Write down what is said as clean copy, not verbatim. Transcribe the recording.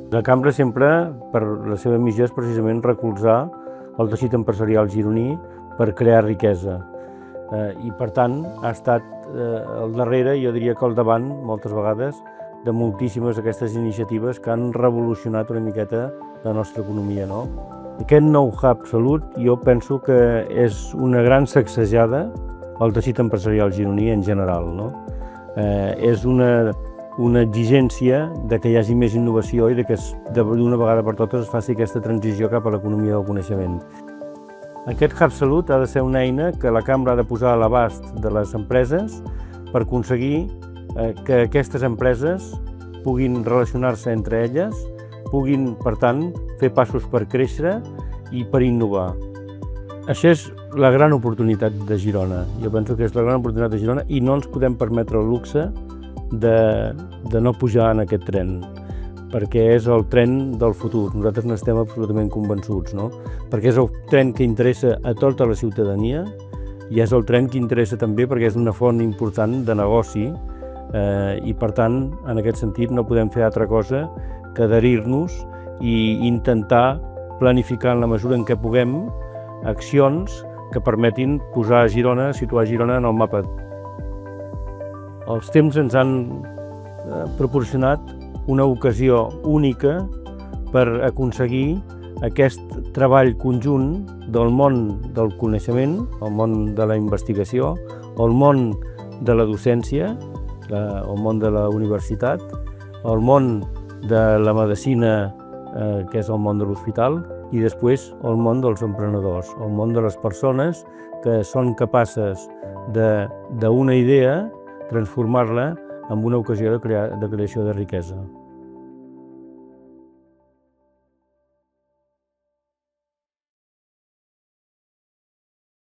La cambra sempre, per la seva missió, és precisament recolzar el teixit empresarial gironí per crear riquesa. I per tant ha estat al darrere, jo diria que al davant, moltes vegades, de moltíssimes d'aquestes iniciatives que han revolucionat una miqueta la nostra economia, no? Aquest nou hub Salut jo penso que és una gran sacsejada al teixit empresarial gironí en general, no? És una exigència de que hi hagi més innovació i de que d'una vegada per totes es faci aquesta transició cap a l'economia del coneixement. Aquest Hub Salut ha de ser una eina que la Cambra ha de posar a l'abast de les empreses per aconseguir que aquestes empreses puguin relacionar-se entre elles, puguin, per tant, fer passos per créixer i per innovar. Això és la gran oportunitat de Girona. Jo penso que és la gran oportunitat de Girona i no ens podem permetre el luxe de no pujar en aquest tren, perquè és el tren del futur. Nosaltres n'estem absolutament convençuts, no? Perquè és el tren que interessa a tota la ciutadania i és el tren que interessa també perquè és una font important de negoci i, per tant, en aquest sentit no podem fer altra cosa que adherir-nos i intentar planificar en la mesura en què puguem accions que permetin posar Girona, situar Girona en el mapa. Els temps ens han proporcionat una ocasió única per aconseguir aquest treball conjunt del món del coneixement, el món de la investigació, el món de la docència, el món de la universitat, el món de la medicina, que és el món de l'hospital, i després el món dels emprenedors, el món de les persones que són capaces d'una idea transformar-la en una ocasió de creació de riquesa.